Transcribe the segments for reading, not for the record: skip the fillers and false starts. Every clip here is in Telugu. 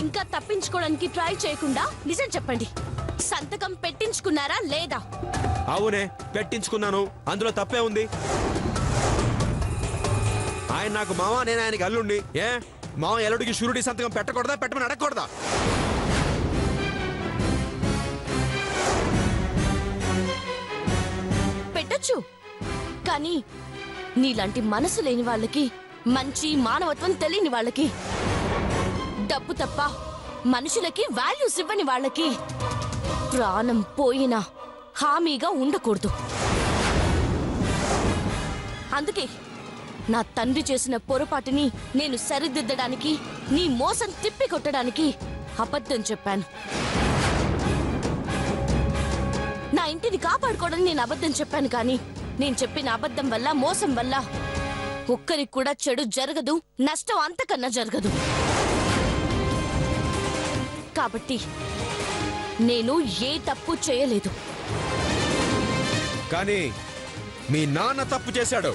ఇంకా తప్పించుకోవడానికి ట్రై చేయకుండా నిజం చెప్పండి, సంతకం పెట్టించుకున్నారా లేదా? అవునే, పెట్టించుకున్నాను. అందులో తప్పే ఉంది? ఆయన నాకు మామ, నేను ఆయనకి అల్లుండి. మామ ఎల్లుడికి షూరిటీ సంతకం పెట్టకూడదా, పెట్టమని అడగకూడదా? పెట్టొచ్చు, కానీ నీలాంటి మనసు లేని వాళ్ళకి, మంచి మానవత్వం తెలియని వాళ్ళకి, డబ్బు తప్ప మనుషులకి వాల్యూస్ ఇవ్వని వాళ్ళకి ప్రాణం పోయినా హామీగా ఉండకూడదు. అందుకే నా తండ్రి చేసిన పొరపాటుని నేను సరిదిద్దడానికి, నీ మోసం తిప్పి కొట్టడానికి అబద్ధం చెప్పాను. నా ఇంటిని కాపాడుకోవడానికి నేను అబద్ధం చెప్పాను, కానీ నేను చెప్పిన అబద్ధం వల్ల, మోసం వల్ల ఒక్కరికి కూడా చెడు జరగదు, నష్టం అంతకన్నా జరగదు. కాబట్టి నేను ఏ తప్పు చేయలేదు. కానీ మీ నాన్న తప్పు చేశాడు.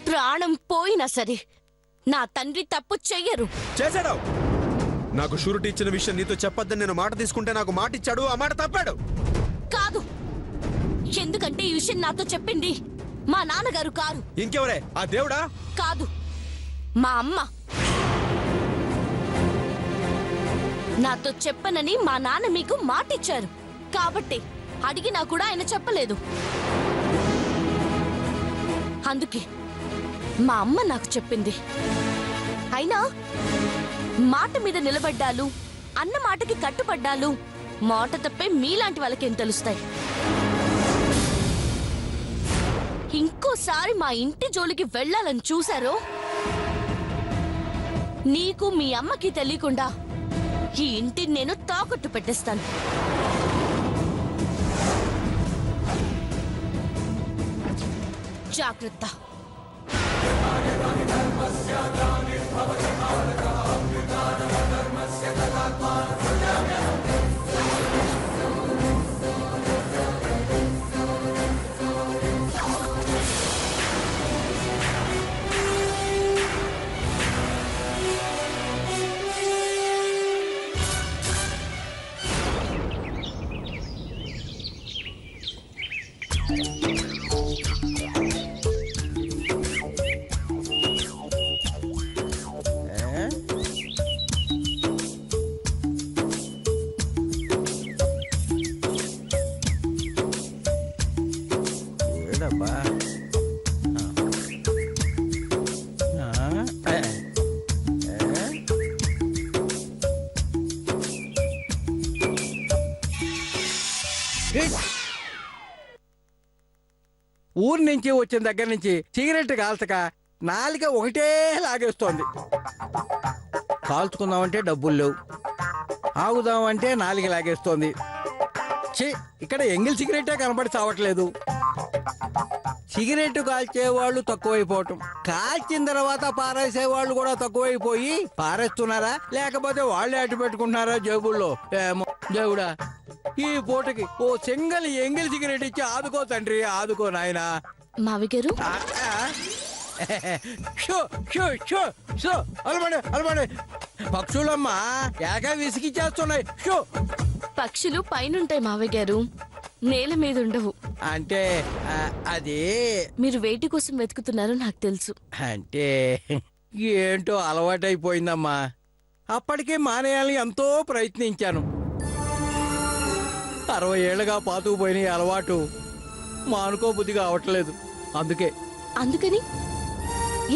ప్రాణం పోయినా సరే నా తండ్రి తప్పు చెయ్యరు. చేశాడు. నాకు షూరిటీ ఇచ్చిన విషయం నీతో చెప్పొద్దని నేను మాట తీసుకుంటే నాకు మాట ఇచ్చాడు, ఆ మాట తప్పాడు. కాదు, ఎందుకంటే ఈ విషయం నాతో చెప్పింది మా నాన్నగారు కారు. ఇంకెవరే? ఆ దేవుడా? కాదు, మా అమ్మ. నాతో చెప్పనని మా నాన్న మీకు మాటిచ్చారు కాబట్టి అడిగినా కూడా ఆయన చెప్పలేదు. అందుకే మా అమ్మ నాకు చెప్పింది. అయినా మాట మీద నిలబడ్డాలు, అన్న మాటకి కట్టుబడ్డాలు మాట తప్పే మీలాంటి వాళ్ళకేం తెలుస్తాయి? ఇంకోసారి మా ఇంటి జోలికి వెళ్ళాలని చూశారో నీకు మీ అమ్మకి తెలియకుండా ఈ ఇంటిని నేను తాకట్టు పెట్టేస్తాను. జాగ్రత్త. ఊరి నుంచి వచ్చిన దగ్గర నుంచి సిగరెట్ కాల్చక నాలిక ఒకటే లాగేస్తోంది. కాల్చుకుందామంటే డబ్బులు లేవు, ఆగుదామంటే నాలిక లాగేస్తోంది. ఇక్కడ ఎంగిల్ సిగరెటే కనపడి చావట్లేదు. సిగరెట్ కాల్చేవాళ్ళు తక్కువైపోవటం, కాల్చిన తర్వాత పారేసేవాళ్ళు కూడా తక్కువైపోయి పారేస్తున్నారా లేకపోతే వాళ్ళే అటు పెట్టుకుంటున్నారా జేబుల్లో ఏమో. దేవుడా, ఈ పూటకి ఓ సింగల్ ఎంగిల్ సిగరెట్ ఇచ్చి ఆదుకో తండ్రి, ఆదుకో నాయనా. మావి గారు, పక్షులమ్మా ఏక విసిగిచ్చేస్తున్నాయి. పక్షులు పైనుంటాయి మావి గారు, నేల మీద ఉండవు. అంటే అది మీరు వేటి కోసం వెతుకుతున్నారో నాకు తెలుసు. అంటే ఏంటో అలవాటైపోయిందమ్మా. అప్పటికే మానేయాలని ఎంతో ప్రయత్నించాను. 60 ఏళ్లుగా పాతుకుపోయిన అలవాటు మానుకోబుద్ధి కావట్లేదు. అందుకని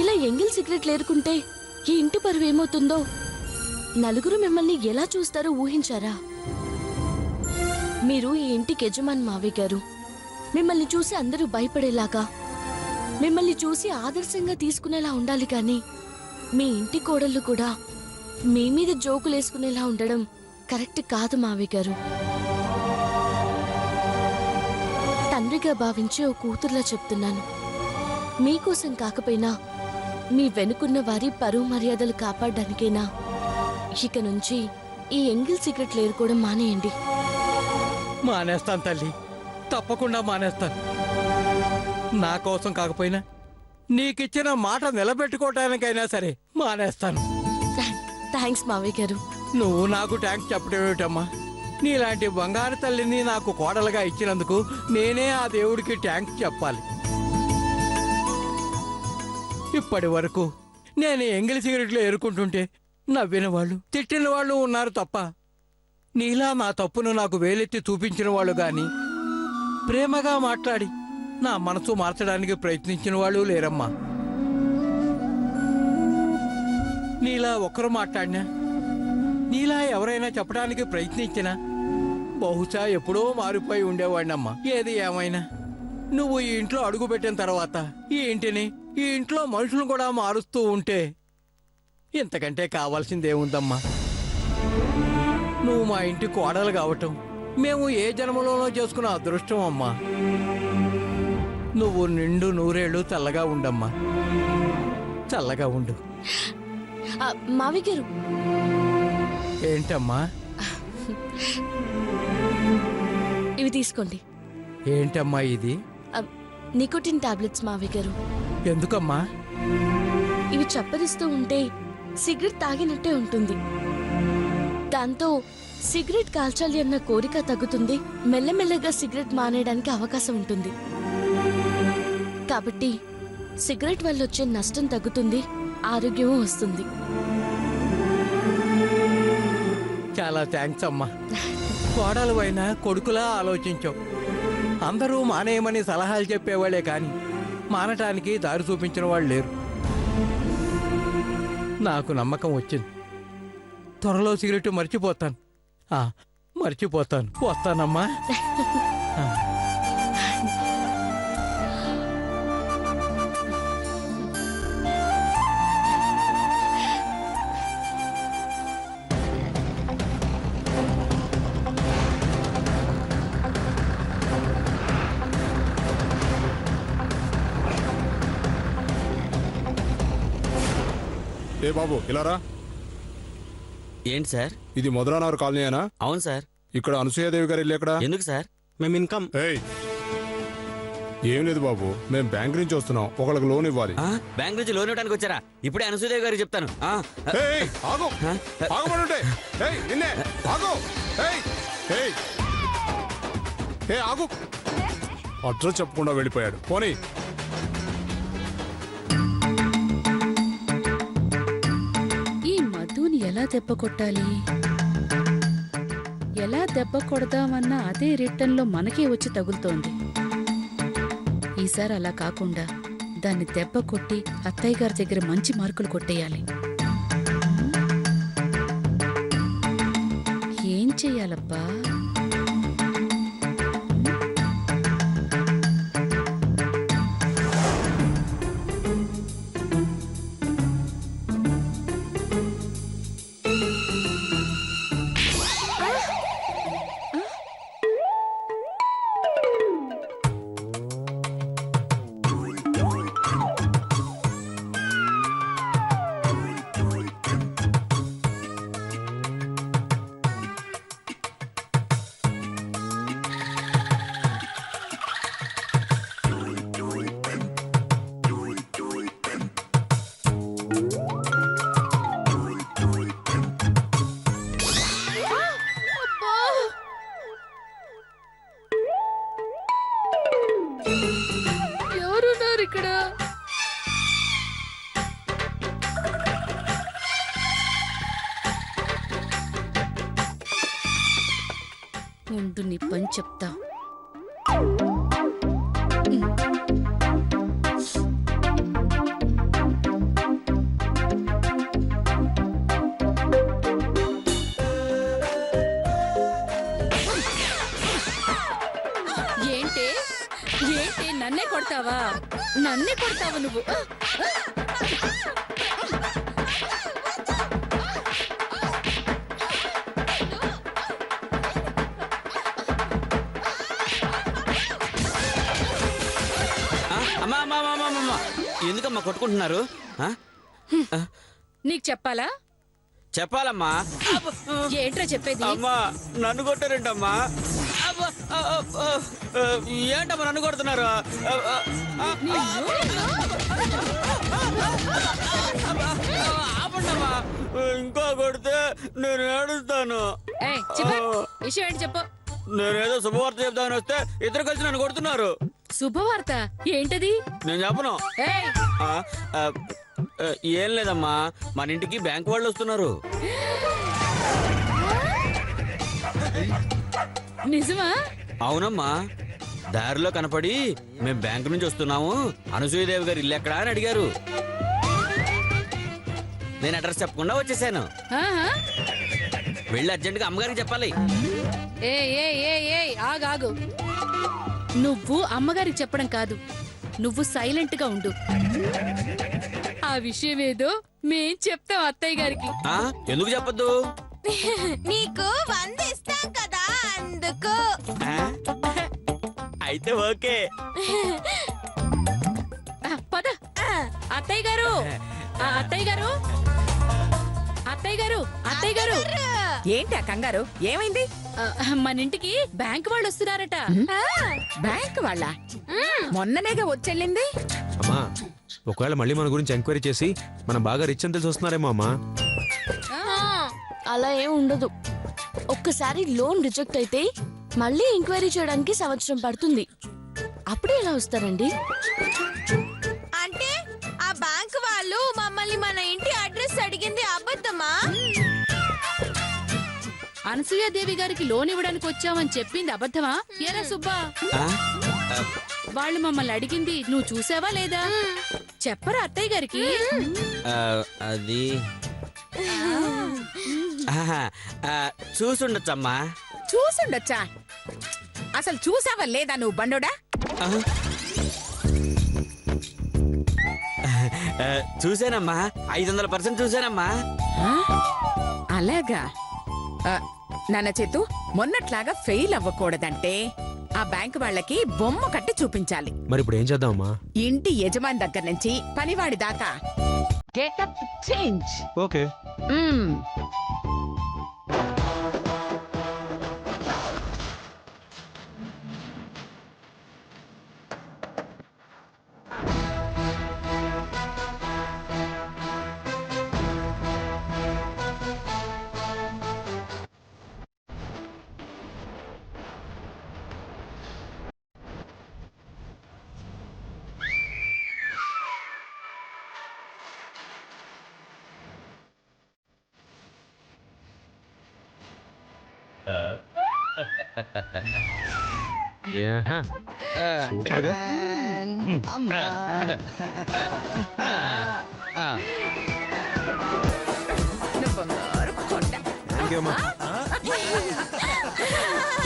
ఇలా ఎంగిల్ సిగరెట్లు ఏరుకుంటే ఈ ఇంటి పరువు ఏమవుతుందో, నలుగురు మిమ్మల్ని ఎలా చూస్తారో ఊహించారా? మీరు ఈ ఇంటికి యజమాని మావి గారు. మిమ్మల్ని చూసి అందరూ భయపడేలాగా, మిమ్మల్ని చూసి ఆదర్శంగా తీసుకునేలా ఉండాలి. కానీ మీ ఇంటి కోడళ్ళు కూడా మీ మీద జోకులేసుకునేలా ఉండడం కరెక్ట్ కాదు మావి గారు. తండ్రిగా భావించి ఓ కూతుర్లా చెప్తున్నాను. మీకోసం కాకపోయినా మీ వెనుకున్న వారి పరువు మర్యాదలు కాపాడడానికైనా ఇక నుంచి ఈ ఎంగిల్ సిగరెట్లు ఏరుకోవడం మానేయండి. మానేస్తాను తల్లి, తప్పకుండా మానేస్తాను. నా కోసం కాకపోయినా నీకిచ్చిన మాట నిలబెట్టుకోవటానికైనా సరే మానేస్తాను. థ్యాంక్స్ మావయ్య గారు. నువ్వు నాకు ట్యాంక్స్ చెప్పడం ఏమిటమ్మా? నీలాంటి బంగారు తల్లిని నాకు కోడలుగా ఇచ్చినందుకు నేనే ఆ దేవుడికి ట్యాంక్స్ చెప్పాలి. ఇప్పటి వరకు నేను ఎంగిలి సిగరెట్లు ఏరుకుంటుంటే నవ్విన వాళ్ళు, తిట్టిన వాళ్ళు ఉన్నారు తప్ప నీలా నా తప్పును నాకు వేలెత్తి చూపించిన వాళ్ళు గాని, ప్రేమగా మాట్లాడి నా మనసు మార్చడానికి ప్రయత్నించిన వాళ్ళు లేరమ్మా. నీలా ఒక్కరు మాట్లాడినా, నీలా ఎవరైనా చెప్పడానికి ప్రయత్నించినా బహుశా ఎప్పుడో మారిపోయి ఉండేవాడినమ్మా. ఏది ఏమైనా నువ్వు ఈ ఇంట్లో అడుగుపెట్టిన తర్వాత ఈ ఇంటిని, ఈ ఇంట్లో మనుషులు కూడా మారుస్తూ ఉంటే ఇంతకంటే కావాల్సిందేముందమ్మా? నువ్వు మా ఇంటి కోడలు కావటం మేము ఏ జన్మలోనో చేసుకున్న అదృష్టం అమ్మా. నువ్వు నిండు నూరేళ్ళు చల్లగా ఉండమ్మా, చల్లగా ఉండు. మావయ్య గారు, ఏంటమ్మా? ఇవి తీసుకోండి. ఏంటమ్మా ఇది? నికోటిన్ టాబ్లెట్స్ మావయ్య గారు. ఎందుకమ్మా? ఇవి చప్పరిస్తూ ఉంటే సిగరెట్ తాగినట్టే ఉంటుంది. దాంతో సిగరెట్ కాల్చాలి అన్న కోరిక తగ్గుతుంది, మెల్లమెల్లగా సిగరెట్ మానేయడానికి అవకాశం ఉంటుంది. కాబట్టి సిగరెట్ వల్ల వచ్చే నష్టం తగ్గుతుంది, ఆరోగ్యం వస్తుంది. చాలా థ్యాంక్స్ అమ్మా. కోడలు అయినా కొడుకులా ఆలోచించావు. అందరూ మానేయమని సలహాలు చెప్పేవాళ్లే కానీ మానటానికి దారి చూపించిన వాళ్ళు లేరు. నాకు నమ్మకం వచ్చింది. త్వరలో సిగరెట్ మర్చిపోతాను. మర్చిపోతాను. వస్తానమ్మా. ఏ బాబు ఇలా రా. ఏంటి సార్? ఇది మధురానగర్ కాలనీయేనా? అవును సార్. ఇక్కడ అనసూయాదేవి గారు ఇల్లు ఎక్కడ? ఎందుకు సార్? మేము ఇన్కమ్. ఏం లేదు బాబు, మేము బ్యాంక్ నుంచి వస్తున్నాం, ఒకళ్ళకి లోన్ ఇవ్వాలి. బ్యాంక్ నుంచి లోన్ ఇవ్వడానికి వచ్చారా? ఇప్పుడే అనసూదేవి గారికి చెప్తాను. అడ్రస్ చెప్పకుండా వెళ్ళిపోయాడు. పోనీ ఈ మధుని ఎలా దెబ్బ కొట్టాలి? ఎలా దెబ్బ కొడదామన్నా అదే రిటర్న్లో మనకే వచ్చి తగులుతోంది. ఈసారి అలా కాకుండా దాన్ని దెబ్బ కొట్టి అత్తయ్య గారి దగ్గర మంచి మార్కులు కొట్టేయాలి. ఏం చెయ్యాలబ్బా? ఎవరున్నారు ఇక్కడ? ముందు నీ పని చెప్తా. ఏంటి ఏంటి నన్నే కొడతావా? నన్నే కొడతావా నువ్వు? ఎందుకమ్మా కొట్టుకుంటున్నారు? నీకు చెప్పాలా? చెప్పాలమ్మా. ఏంట్రా చెప్పేది? అమ్మా నన్ను కొట్టారంటమ్మా. ఏంటమ్మా నన్ను కొడుతున్నారు? నేను ఏడుస్తాను. ఏయ్, చెప్పు. విషయం ఏంటి చెప్పు. నేనేదో శుభవార్త చెప్తామని వస్తే ఇద్దరు కలిసి నన్ను కొడుతున్నారు. శుభవార్త ఏంటది? నేను చెప్పను. ఏయ్, ఆ, ఆ, ఆ, ఏం లేదమ్మా, మన ఇంటికి బ్యాంక్ వాళ్ళు వస్తున్నారు. నిజమా? అవునమ్మా, దారిలో కనపడి మేం బ్యాంక్ నుంచి వస్తున్నాము, అనసూయదేవి గారు ఇల్లు ఎక్కడా అని అడిగారు. నేను అడ్రస్ చెప్పకుండా వచ్చేసాను. ఆహా. వెళ్ళి అర్జెంటుగా అమ్మగారికి చెప్పాలి. ఏ ఏ ఏ ఏ ఆగాగు. నువ్వు అమ్మగారికి చెప్పడం కాదు, నువ్వు సైలెంట్ గా ఉండు. ఆ విషయం ఏదో మేం చెప్తాం అత్తయ్య గారికి. ఆ, ఎందుకు చెప్పొద్దు? నీకు 100 ఇస్తాం కదా అందుకు. ఆ? అయితే ఓకే. పద. అత్తయ్య గారు, అత్తయ్య గారు, అత్తయ్య గారు, అత్తయ్య గారు. ఏంటి ఆ కంగారు? ఏమైంది? మన ఇంటికి బ్యాంక్ వాళ్ళు వస్తున్నారట. బ్యాంక్ వాళ్ళ మొన్ననేగా వచ్చెళ్ళింది. అమ్మా, ఒకవేళ మళ్ళీ మన గురించి ఎంక్వైరీ చేసి మనం బాగా రిచ్ అని తెలిసి వస్తున్నారేమో అమ్మా. అలా ఏం ఉండదు. ఒక్కసారి లోన్ రిజెక్ట్ అయితే మళ్ళీ ఎంక్వైరీ చేయడానికి సంవత్సరం పడుతుంది. అప్పుడే ఎలా వస్తారండి? అంటే ఆ బ్యాంక్ వాళ్ళు మమ్మల్ని మన ఇంటి అడ్రస్ అడిగింది అబద్ధమా? అనసూయాదేవి గారికి లోన్ ఇవ్వడానికి వచ్చామని చెప్పింది అబద్ధమా? ఏరా సుబ్బా, ఆ? ఆ, వాళ్ళు మమ్మల్ని అడిగింది నువ్వు చూసావా లేదా? చెప్పరా అత్తయ్య గారికి? ఆ, అది ఆహా, ఆ, చూసుండొచ్చమ్మా. చూసుండొచ్చా? అసలు చూసావా లేదా నువ్వు బండోడా? ఆ? ఆ, చూశానమ్మా, 500% చూశానమ్మా. ఆ? అలాగా. నాన్న చేతు, మొన్నట్లాగా ఫెయిల్ అవ్వకూడదంటే ఆ బ్యాంక్ వాళ్ళకి బొమ్మ కట్టి చూపించాలి. మరి ఇప్పుడు ఏం చేద్దామమ్మా? ఇంటి యజమాని దగ్గర నుంచి పనివాడి దాకా గెటప్ చేంజ్. ఓకే.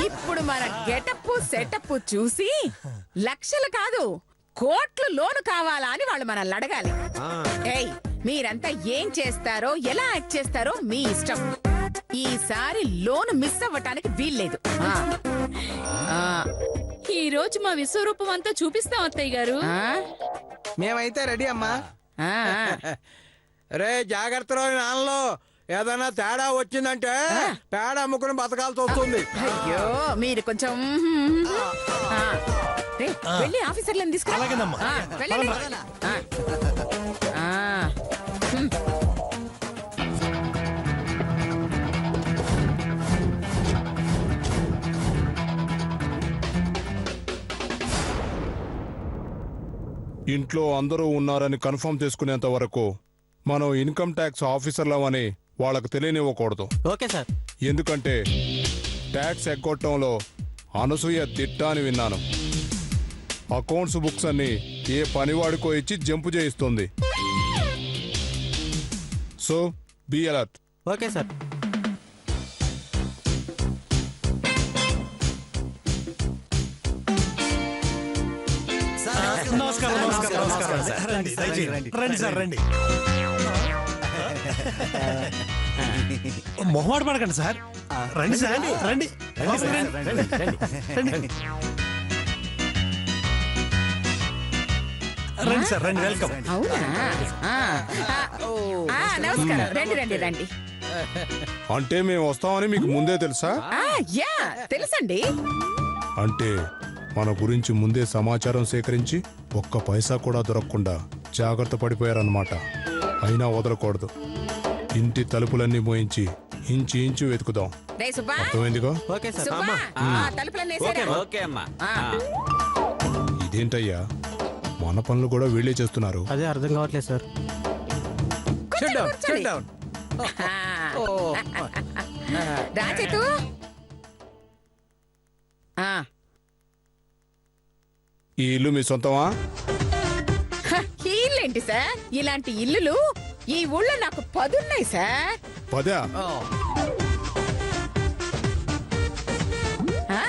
ఇప్పుడు మన గెటప్ సెటప్ చూసి లక్షలు కాదు కోట్లు లోను కావాలా అని వాళ్ళు మనల్ని అడగాలి. ఏయ్, మీరంతా ఏం చేస్తారో ఎలా యాక్ట్ చేస్తారో మీ ఇష్టం. ఈసారి లోన్ మిస్ అవ్వటానికి వీల్లేదు. ఈ రోజు మా విశ్వరూపం అంతా చూపిస్తాం అత్తయ్య గారు. మేమైతే రెడీ అమ్మా. రే జాగ్రత్త నాన్నలో ఏదైనా తేడా వచ్చిందంటే పేడ అమ్ముకుని బతకాల్సి వస్తుంది. అయ్యో, మీరు కొంచెం రే, వెళ్ళి ఆఫీసర్లను తీసుకురా. వెళ్ళండి. ఇంట్లో అందరూ ఉన్నారని కన్ఫర్మ్ చేసుకునేంత వరకు మనం ఇన్కమ్ ట్యాక్స్ ఆఫీసర్లమని వాళ్ళకు తెలియనివ్వకూడదు. Okay sir. ఎందుకంటే ట్యాక్స్ ఎగ్గొట్టడంలో అనసూయ దిట్ట అని విన్నాను. అకౌంట్స్ బుక్స్ అన్ని ఏ పనివాడికో ఇచ్చి జంపు చేయిస్తుంది. So be alert. Okay sir. మొహమాట పడకండి సార్. రండి సార్, రండి. రండి సార్, రండి. వెల్కమ్. అవునా? నమస్కారం. రండి రండి రండి. అంటే మేము వస్తామని మీకు ముందే తెలుసా? యా, తెలుసండి. అంటే మన గురించి ముందే సమాచారం సేకరించి ఒక్క పైసా కూడా దొరకకుండా జాగ్రత్త పడిపోయారన్నమాట. అయినా వదలకూడదు. ఇంటి తలుపులన్నీ మోయించి ఇంచు ఇంచు వెతుకుదాం. రే సుబ్బా, అర్థమైందిగో. Okay sir. సుబ్బా, ఆ తలుపులన్నీ వేసేరా. ఓకే అమ్మా ఆ. ఇదేంటయ్యా, మన పనులు కూడా వీళ్ళే చేస్తున్నారు. అదే అర్థం కావట్లేదు సార్. Sit down, కూర్చోండి. sit down. ఆ. ఓ, రా చేతు. ఆ. ఈ ఇల్లు మీ సొంతమా? హ, ఈ ఇల్లేంటి సార్? ఇలాంటి ఇల్లులు ఈ ఊళ్ళో నాకు 10 ఉన్నాయి సార్. 10? ఓ. ఆ,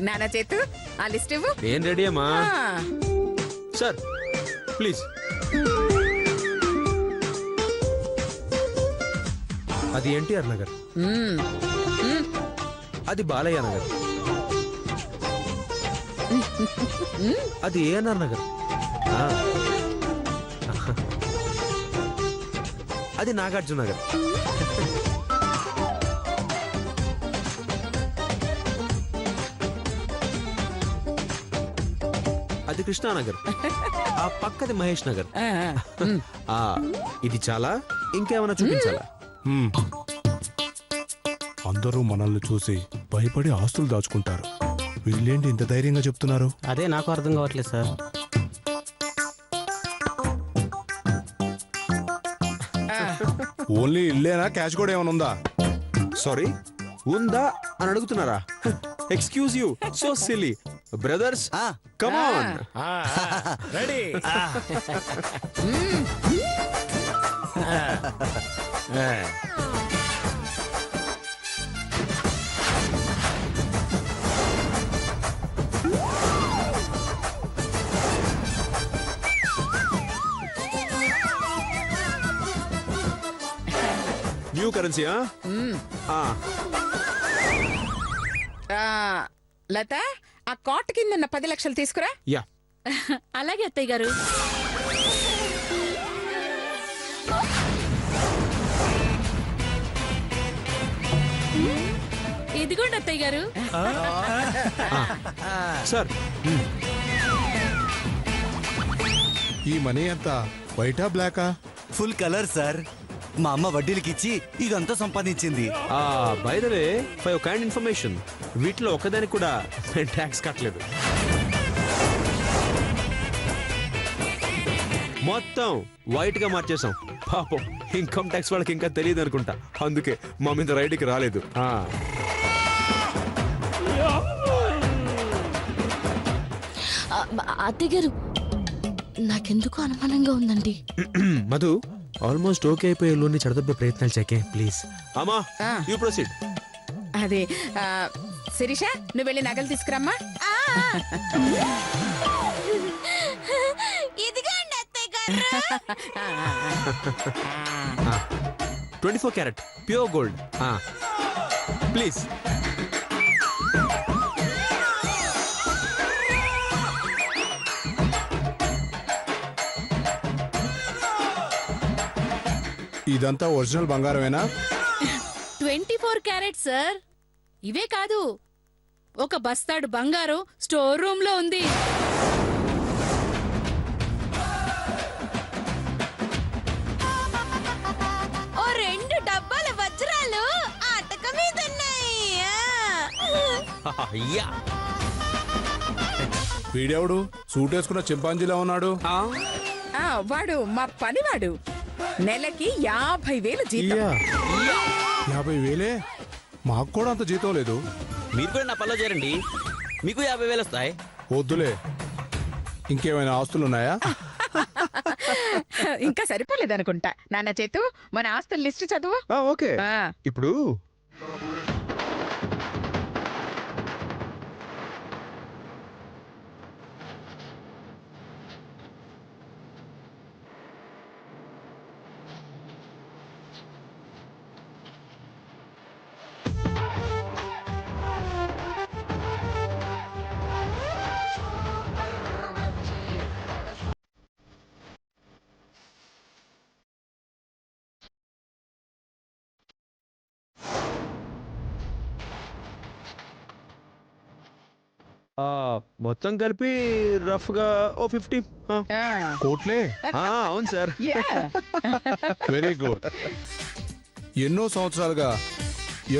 నాన్న చేతు ఆ లిస్ట్ ఇవ్వు. ఏం రెడీ అమ్మా? ఆ. Sir please. అది ఎన్టీఆర్ నగర్, మ్మ్. అది బాలయ్య నగర్, అది ఏఎన్ఆర్ నగర్, ఆ. అది నాగార్జున నగర్, అది కృష్ణానగర్, ఆ పక్కది మహేష్ నగర్. ఆ, ఆ, ఇది చాలా, ఇంకేమైనా చూపించాలా? హ్మ్. అందరూ మనల్ని చూసి భయపడి ఆస్తులు దాచుకుంటారు. వీళ్ళేంటి ఇంత ధైర్యంగా చెప్తున్నారు? అదే నాకు అర్థం కావట్లేదు సార్. ఓన్లీ ఇల్లేనా? క్యాష్ కూడా ఏమైనా ఉందా? సారీ, ఉందా అని అడుగుతున్నారా? Excuse you, so silly brothers, ఆ. Come on. Ready. New currency. Latha, ఆ కాట్ కింద ఉన్న 10 లక్షలు తీసుకురా. యా, అలాగే అత్తయ్య గారు. ఇదిగోండి అత్తయ్య గారు. సార్. ఈ మనీ అంతా వైటా బ్లాకా? Full colour sir. మా అమ్మ వడ్డీలకి ఇచ్చి ఇదంతా సంపాదించింది. By the way, for your kind information, వీటిలో ఒక్కదానికి కూడా ట్యాక్స్ కట్టలేదు. మొత్తం వైట్ గా మార్చేసాం. పాపం ఇన్కమ్ ట్యాక్స్ వాళ్ళకి ఇంకా తెలియదు అనుకుంటా, అందుకే మా మీద రైడ్కి రాలేదు. అత్తయ్య గారు, నాకెందుకు అనుమానంగా ఉందండి. మధు, ఆల్మోస్ట్ ఓకే అయిపోయే లోన్ని చెడదొబ్బే ప్రయత్నాలు చేకే ప్లీజ్. అమ్మా, యూ ప్రొసీడ్. అదే శిరీష, నువ్వు వెళ్ళి నగలు తీసుకురమ్మా. ఇదిగోండి అత్తయ్య గారు. 24 క్యారెట్ ప్యూర్ గోల్డ్ ప్లీజ్. ఇదంతా ఒరిజినల్ బంగారమేనా? 24 carrot sir. ఇవే కాదు, ఒక బస్తాడు బంగారం స్టోర్ రూమ్ లో ఉంది. ఓ 2 డబ్బాల వజ్రాలు అటక మీద ఉన్నాయి. వీడెవడు సూట్ వేసుకున్న చింపాంజీలా ఉన్నాడు? వాడు మా పనివాడు. నెలకి 50,000 జీతం. 50,000? మాకు కూడా అంత జీతం లేదు. మీరు కూడా నా పనిలో చేరండి, మీకు 50,000 వస్తాయి. వద్దులే. ఇంకేమైనా ఆస్తులు ఉన్నాయా? ఇంకా సరిపోలేదనుకుంటా. నాన్న చేతు, మన ఆస్తుల లిస్ట్ చదువు. ఓకే, ఇప్పుడు మొత్తం కలిపి రఫ్ గా ఓ 50. కోట్లే? అవును సార్. Very good. ఎన్నో సంవత్సరాలుగా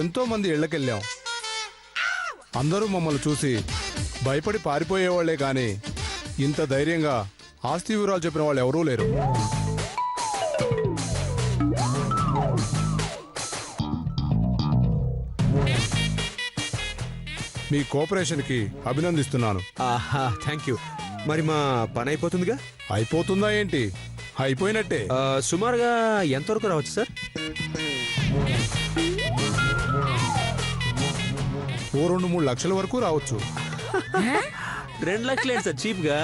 ఎంతో మంది ఇళ్లకెళ్ళాం. అందరూ మమ్మల్ని చూసి భయపడి పారిపోయేవాళ్లే కానీ ఇంత ధైర్యంగా ఆస్తి వివరాలు చెప్పిన వాళ్ళు ఎవరూ లేరు. మీ కోఆపరేషన్కి అభినందిస్తున్నాను. ఆహా, థ్యాంక్ యూ. మరి మా పని అయిపోతుందిగా? అయిపోతుందా ఏంటి? అయిపోయినట్టే. సుమారుగా ఎంతవరకు రావచ్చు సార్? ఓ 2-3 లక్షల వరకు రావచ్చు. 2 లక్షలు ఏంటి సార్ చీప్గా?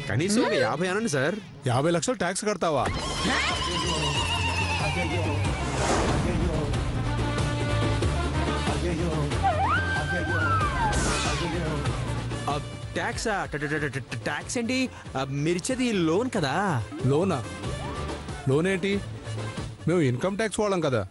కనీసం ఒక 50 అనండి సార్. 50 లక్షలు ట్యాక్స్ కడతావా? ట్యాక్సా? ట్యాక్స్ ఏంటి? మీరిచ్చేది లోన్ కదా? లోనా? లోన్ ఏంటి? మేము ఇన్కమ్ ట్యాక్స్ వాళ్ళం కదా.